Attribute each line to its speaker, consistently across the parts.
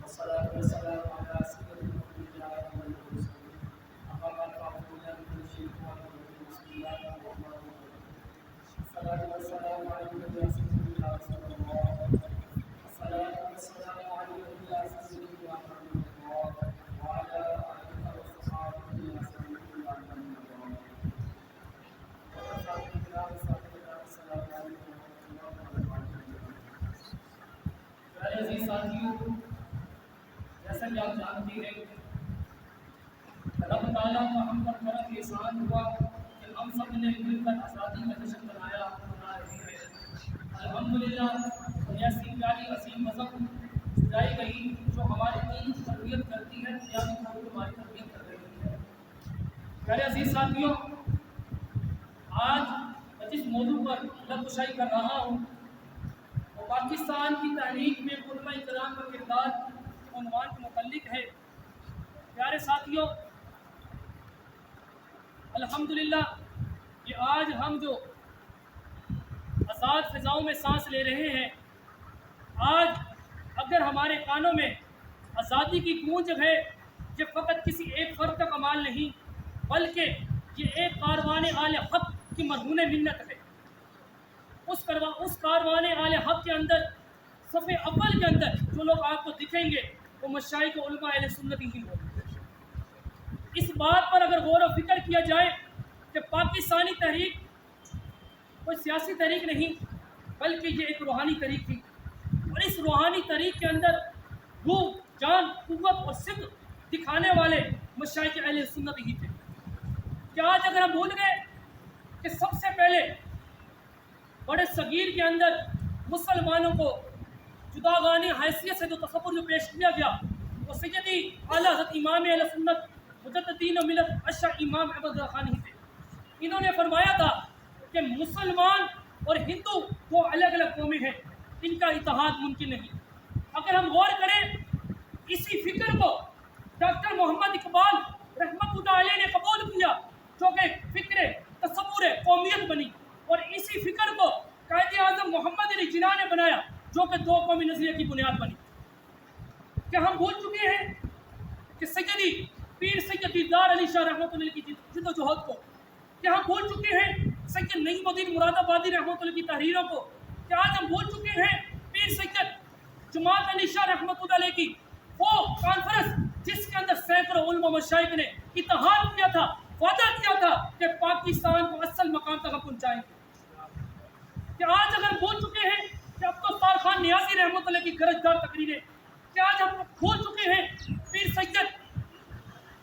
Speaker 1: والصلاة والسلام على سيد الأنبياء والمرسلين أما بعد فأعوذ بالله من الشيطان الرجيم بسم الله الرحمن الرحيم الصلاة والسلام عليك يا سيدي يا رسول الله الصلاة والسلام عليك يا سيدي يا حبيب الله وعلى آلك وصحبه يا سيدي يا حبيب الله میرے عزیز ساتھیوں، جیسا کہ آپ جانتے ہیں رب تعالیٰ کا ہم پر کرم احسان ہوا کہ ہم سب نے مل کر آزادی کا جشن منایا منا رہے ہیں۔ الحمدللہ ایسی پیاری عظیم مذہب سجائی گئی جو ہمارے دین کی تربیت کرتی ہے یا ہماری تربیت کر رہی ہے۔ میرے عزیز ساتھیوں، آج میں جس موضوع پر لب کشائی کر رہا ہوں وہ پاکستان کی تحریک میں علماء کرام کا کردار عنوان کے متعلق ہے۔ پیارے ساتھیوں، الحمدللہ یہ آج ہم جو آزاد فضاؤں میں سانس لے رہے ہیں، آج اگر ہمارے کانوں میں آزادی کی گونج ہے، یہ فقط کسی ایک فرد کا کمال نہیں بلکہ یہ ایک کاروان آل حق کی مرہون منت ہے۔ اس کاروان آل حق کے اندر صف اول کے اندر جو لوگ آپ کو دکھیں گے وہ مشائخ علماء اہل سنت ہی ہوں۔ اس بات پر اگر غور و فکر کیا جائے کہ پاکستانی تحریک کوئی سیاسی تحریک نہیں بلکہ یہ ایک روحانی تحریک تھی، اور اس روحانی تحریک کے اندر روح، جان، قوت اور صدق دکھانے والے مشائخ اہل سنت ہی تھے۔ کہ آج اگر ہم بھول گئے کہ سب سے پہلے بڑے صغیر کے اندر مسلمانوں کو جداگانہ حیثیت سے جو تصور جو پیش کیا گیا وہ سیدی اعلیٰ حضرت امام اہل سنت مجددین و ملت اشرف امام احمد رضا خان ہی تھے۔ انہوں نے فرمایا تھا کہ مسلمان اور ہندو دو الگ الگ قومیں ہیں، ان کا اتحاد ممکن نہیں۔ اگر ہم غور کریں اسی فکر کو ڈاکٹر محمد اقبال رحمۃ اللہ علیہ نے قبول کیا جو کہ فکر تصور قومیت بنی، اور اسی فکر کو قائد اعظم محمد علی جناح نے بنایا جو کہ دو قومی نظریے کی بنیاد بنی۔ کہ ہم بھول چکے ہیں کہ سیدی پیر سید دیدار علی شاہ رحمۃ اللہ کی جد و جہد کو، کہ ہم بھول چکے ہیں سید نعیم الدین مراد آبادی رحمۃ اللہ کی تحریروں کو، کہ آج ہم بھول چکے ہیں پیر سید جماعت علی شاہ رحمۃ اللہ علیہ کی وہ کانفرنس جس کے اندر سینکڑوں علماء مشائخ نے اتحاد کیا تھا، وعدہ کیا تھا کہ پاکستان کو اصل مقام تک پہنچائیں گے۔ کہ آج اگر بھول چکے ہیں کہ عبدالستار خان نیازی رحمۃ اللہ کی گرجدار تقریریں، کہ آج ہم بھول چکے ہیں پیر سید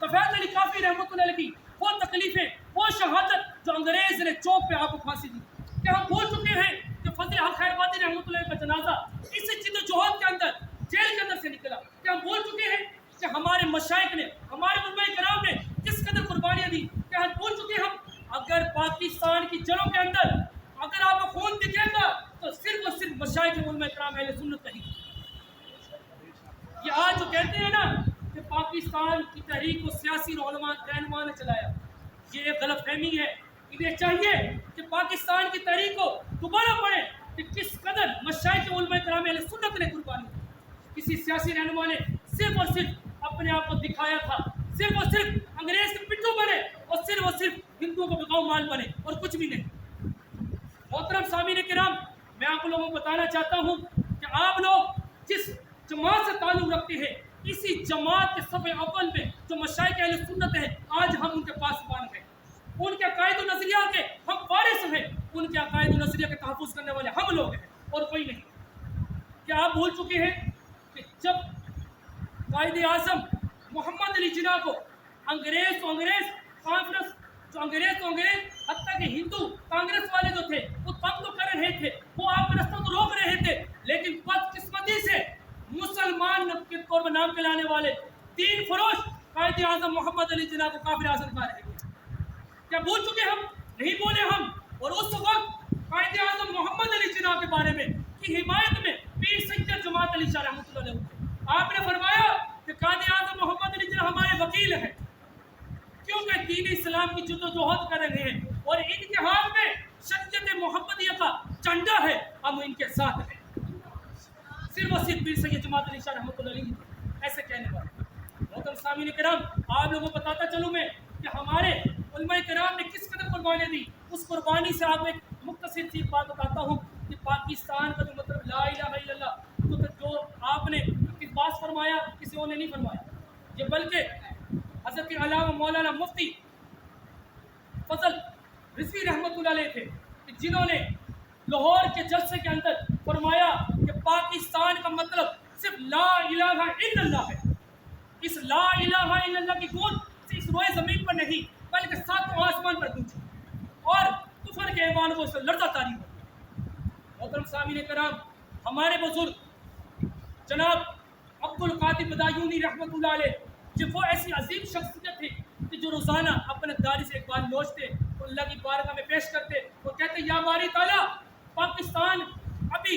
Speaker 1: کفایت علی کافی رحمۃ اللہ علیہ کی وہ تکلیفیں، وہ شہادت جو انگریز نے چوک پہ آپ کو پھانسی دی۔ کہ ہم بھول چکے ہیں کہ فضل حق خیرآبادی رحمۃ اللہ کا جنازہ اسی جد و جہد کے اندر جیل کے اندر سے نکلا۔ کہ ہم بھول چکے ہیں کہ ہمارے مشائخ نے، ہمارے علماء کرام نے کس قدر قربانیاں دی۔ کہ ہم بھول چکے ہم اگر پاکستان کی جڑوں کے اندر اگر آپ کو خون دکھے گا تو صرف اور صرف مشائخ علماء کرام اہل سنت نہیں۔ یہ آج جو کہتے ہیں نا کہ پاکستان کی تحریک کو سیاسی رہنما نے چلایا، یہ ایک غلط فہمی ہے۔ انہیں چاہیے کہ پاکستان کی تحریک کو دوبارہ پڑھیں کہ کس قدر مشائخ علماء کرام اہل سنت نے قربانی دی۔ کسی سیاسی رہنما نے صرف اور صرف اپنے آپ کو دکھایا تھا، صرف اور صرف انگریز کے پٹھو بنے اور صرف ہندوؤں کو بقاؤ مال بنے اور کچھ بھی نہیں۔ محترم سامعین کرام، میں آپ لوگوں کو بتانا چاہتا ہوں کہ آپ لوگ جس جماعت سے تعلق رکھتے ہیں اسی جماعت کے صف اول میں جو مشائخ اہل سنت ہیں آج ہم ان کے پاسبان ہیں، ان کے عقائد و نظریہ کے ہم وارث ہیں، ان کے عقائد و نظریہ کے تحفظ کرنے والے ہم لوگ ہیں اور کوئی نہیں۔ کیا آپ بھول چکے ہیں کہ جب قائد اعظم محمد علی جناح کو انگریز کانفرنس جو انگریز حتیٰ کہ ہندو کانگریس والے جو تھے وہ تنگ تو کر رہے تھے، وہ آپ کے رستوں کو روک رہے تھے، لیکن بدقسمتی سے مسلمان کے طور پر نام کہلانے والے دین فروش قائد اعظم محمد علی جناح کو کافر اعظم کہا رہے تھے۔ کیا بھول چکے ہم؟ نہیں بولے ہم۔ اور اس وقت قائد اعظم محمد علی جناح کے بارے میں کی حمایت میں پیر سید جماعت علی شاہ رحمۃ اللہ علیہ آپ نے فرمایا کہ قائد اعظم محمد علی جناح ہمارے وکیل ہیں کیونکہ دین اسلام کی جد و جہد کر رہے ہیں اور ان کے ہاتھ میں شریعت محمدیہ کا جھنڈا ہے، ہم ان کے ساتھ ہیں۔ صرف اور صرف پیر سید جماعت علی شاہ رحمۃ اللہ علیہ ایسے کہنے والے۔ محترم سامعین کرام، آپ لوگوں کو بتاتا چلوں میں کہ ہمارے علماء کرام نے کس قدر قربانیاں دی۔ اس قربانی سے آپ ایک مختصر سی بات بتاتا ہوں کہ پاکستان کا جو مطلب لا الہ الا اللہ، تو جو آپ نے اقتباس فرمایا کسی اور نے نہیں فرمایا، یہ بلکہ حضرت علامہ مولانا مفتی فضل رضوی رحمۃ اللہ علیہ تھے، کہ جنہوں نے لاہور کے جلسے کے اندر فرمایا کہ پاکستان کا مطلب صرف لا الہ الا اللہ ہے۔ اس لا الہ الا اللہ کی گونج اس روئے زمین پر نہیں بلکہ ساتوں آسمان پر گونجی اور کفر کے ایوان کو لرزہ طاری ہو۔ محترم سامعین کرام، ہمارے بزرگ جناب عبد القادر بدایونی رحمۃ اللہ علیہ، جو وہ ایسی عظیم شخصیت تھی کہ جو روزانہ اپنے داری سے ایک بار نوچتے تو اللہ کی بارگاہ میں پیش کرتے، وہ کہتے یا باری تعالیٰ، پاکستان ابھی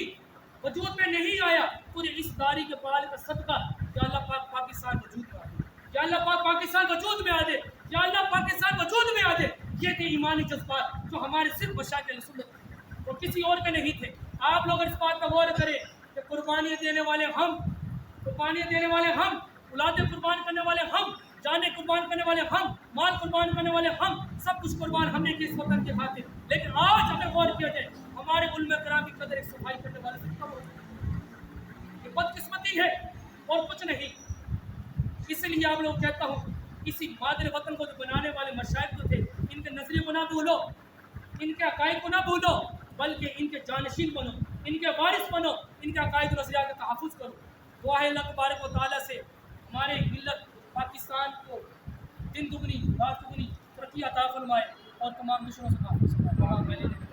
Speaker 1: وجود میں نہیں آیا، پورے اس داری کے بال کا صدقہ یا اللہ پاک پاکستان وجود میں آ دے، یا اللہ پاک پاکستان وجود میں آ دے، یا اللہ پاکستان وجود میں آ دے۔ یہ تھے ایمانی جذبات جو ہمارے صرف مشائخ اہل سنت تھے اور کسی اور کے نہیں تھے۔ آپ لوگ اس بات پر غور کریں کہ قربانیاں دینے والے ہم، قربانیاں دینے والے ہم، اولادیں قربان کرنے والے ہم، جانیں قربان کرنے والے ہم، مال قربان کرنے والے ہم، سب کچھ قربان ہم نے کی اس وطن کے خاطر۔ لیکن آج اگر غور کیا جائے ہمارے علماء کرام کی قدر ایک صفائی کرنے والے سے کم ہو گئی۔ یہ بدقسمتی ہے اور کچھ نہیں۔ اس لیے آپ لوگ کہتا ہوں، اسی مادر وطن کو جو بنانے والے مشائخ جو تھے، ان کے نظریے کو نہ بھولو، ان کے عقائد کو نہ بھولو، بلکہ ان کے جانشین بنو، ان کے وارث بنو، ان کے عقائد و نظریات کا تحفظ کرو۔ دعا ہے اللہ تبارک و تعالیٰ سے ہمارے ملت پاکستان کو دن دگنی رات دگنی ترقی عطا فرمائے اور تمام دشمنوں سے محفوظ فرمائے۔